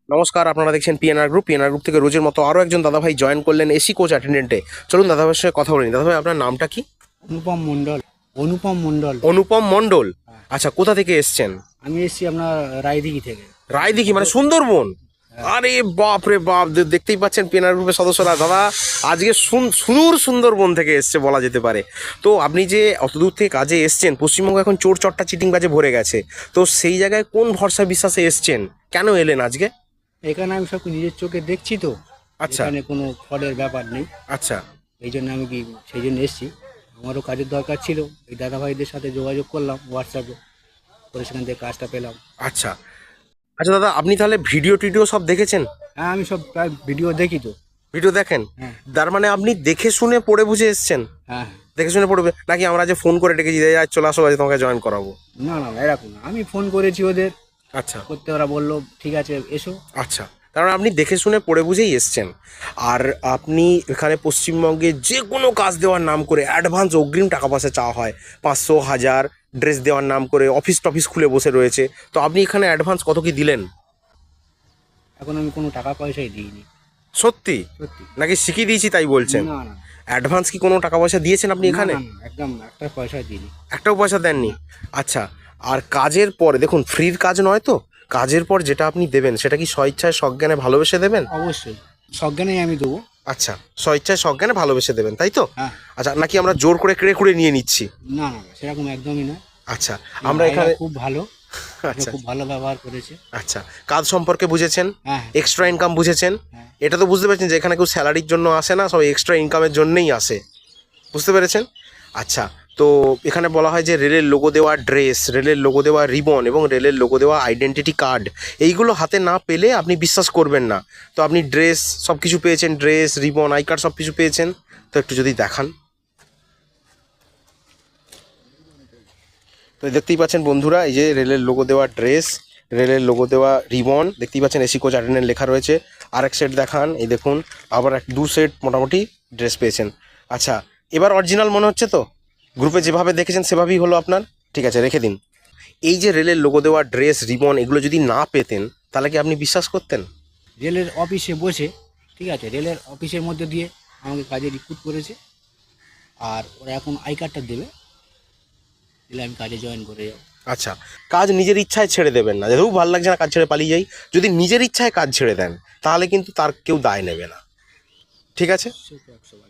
নমস্কার, আপনারা দেখছেন পিএনআর গ্রুপ। পিএনআর গ্রুপ থেকে রোজের মতো আরও একজন দাদাভাই জয়েন করলেন এসি কোচ অ্যাটেন্ডেন্টে। চলুন দাদাভাইয়ের সঙ্গে কথা বলিনি। দাদাভাই, আপনার নামটা কি? অনুপম মণ্ডল। অনুপম মণ্ডল। অনুপম মণ্ডল। আচ্ছা, কোথা থেকে এসছেন? আমি এসেছি আপনার রায়দিঘি থেকে। রায়দিঘি মানে সুন্দরবন? আরে বাপ রে বাপ, দেখতেই পাচ্ছেন পিএনআর গ্রুপের সদস্যরা। দাদা আজকে সুদূর সুন্দরবন থেকে এসছে বলা যেতে পারে। তো আপনি যে অত দূর থেকে কাজে এসছেন, পশ্চিমবঙ্গ এখন চোর চট্টা চিটিং বাজে ভরে গেছে, তো সেই জায়গায় কোন ভরসা বিশ্বাসে এসছেন? কেন এলেন আজকে? এখানে আমি সব নিজের চোখে দেখছি তো। আচ্ছা এখানে কোনো ফলের ব্যাপার নেই, আচ্ছা এই জন্য আমি সেই জন্য এসেছি। আমারও কাজের দরকার ছিল, এই দাদাভাইদের সাথে যোগাযোগ করলাম হোয়াটসঅ্যাপে, করে সেখান থেকে কাজটা পেলাম। আচ্ছা আচ্ছা দাদা, আপনি তাহলে ভিডিও টিডিও সব দেখেছেন? হ্যাঁ, আমি সব প্রায় ভিডিও দেখি তো। ভিডিও দেখেন? হ্যাঁ তার মানে আপনি দেখে শুনে পড়ে বুঝে এসছেন? হ্যাঁ। দেখে শুনে পড়বে নাকি আমরা যে ফোন করে ডেকেছি যে আজ চলে আসো, আজ তোমাকে জয়েন করাবো? না না না, এরকম না। আমি ফোন করেছি ওদের আচ্ছা করতে, ওরা বললো ঠিক আছে এসো। আচ্ছা, তার মানে আপনি দেখে শুনে পড়ে বুঝেই এসছেন। আর আপনি এখানে পশ্চিমবঙ্গে যে কোনো কাজ দেওয়ার নাম করে অ্যাডভান্স অগ্রিম টাকা পয়সা চাওয়া হয়, 500, 1000 ড্রেস দেওয়ার নাম করে অফিস টফিস খুলে বসে রয়েছে। তো আপনি এখানে অ্যাডভান্স কত কি দিলেন? এখন আমি কোনো টাকা পয়সাই দিইনি। সত্যি সত্যি। নাকি শিখিয়ে দিয়েছি তাই বলছেন? না না অ্যাডভান্স কি কোনো টাকা পয়সা দিয়েছেন আপনি না এখানে? না না, একদম একটা পয়সা দিইনি। একটাও পয়সা দেননি? আচ্ছা, আর কাজের পরে দেখুন, ফ্রির কাজ নয় তো, কাজের পর যেটা আপনি দেবেন সেটা কি স্বইচ্ছায় সজ্ঞানে ভালোবেসে দেবেন? অবশ্যই সজ্ঞানেই আমি দেবো। আচ্ছা, স্বইচ্ছায় সজ্ঞানে ভালোবেসে দেবেন, তাই তো? হ্যাঁ। আচ্ছা, নাকি আমরা জোর করে কেড়ে কুড়ে নিয়ে নিচ্ছি? না না না, সেরকম একদমই না। আচ্ছা, আমরা ভাইরা এখানে খুব ভালো, আচ্ছা খুব ভালো ব্যবহার করেছে। আচ্ছা, কাজ সম্পর্কে বুঝেছেন, হ্যাঁ এক্সট্রা ইনকাম বুঝেছেন। হ্যাঁ। এটা তো বুঝতে পেরেছেন যে এখানে কেউ স্যালারির জন্য আসে না, সবাই এক্সট্রা ইনকামের জন্যই আসে। বুঝতে পেরেছেন? আচ্ছা, তো এখানে বলা হয় যে রেলের লোগো দেওয়া ড্রেস, রেলের লোগো দেওয়া রিবন এবং রেলের লোগো দেওয়া আইডেন্টিটি কার্ড, এইগুলো হাতে না পেলে আপনি বিশ্বাস করবেন না। তো আপনি ড্রেস সব কিছু পেয়েছেন, ড্রেস রিবন আই কার্ড সব কিছু পেয়েছেন, তো একটু যদি দেখান। তো দেখতেই পাচ্ছেন বন্ধুরা, এই যে রেলের লোগো দেওয়া ড্রেস, রেলের লোগো দেওয়া রিবন, দেখতেই পাচ্ছেন এসি কোচ অ্যাটেন্ডেন্ট লেখা রয়েছে। আরেক সেট দেখান, এই দেখুন, আবার দু সেট মোটামুটি ড্রেস পেয়েছেন। আচ্ছা, এবার অরিজিনাল মনে হচ্ছে তো? গ্রুপে যেভাবে দেখেছেন সেভাবেই হলো আপনার? ঠিক আছে, রেখে দিন। এই যে রেলের লোগো দেওয়া ড্রেস রিবন, এগুলো যদি না পেতেন তাহলে কি আপনি বিশ্বাস করতেন? রেলের অফিসে বসে, ঠিক আছে, রেলের অফিসের মধ্যে দিয়ে আমাকে কাজে রিক্রুট করেছে। আর ওরা এখন আই কার্ডটা দেবে, দিলে আমি কাজে জয়েন করে যাবো। আচ্ছা, কাজ নিজের ইচ্ছায় ছেড়ে দেবেন না, যেহেতু ভালো লাগছে না কাজ ছেড়ে পালিয়ে যাই। যদি নিজের ইচ্ছায় কাজ ছেড়ে দেন তাহলে কিন্তু তার কেউ দায় নেবে না। ঠিক আছে? সে তো 100 বার।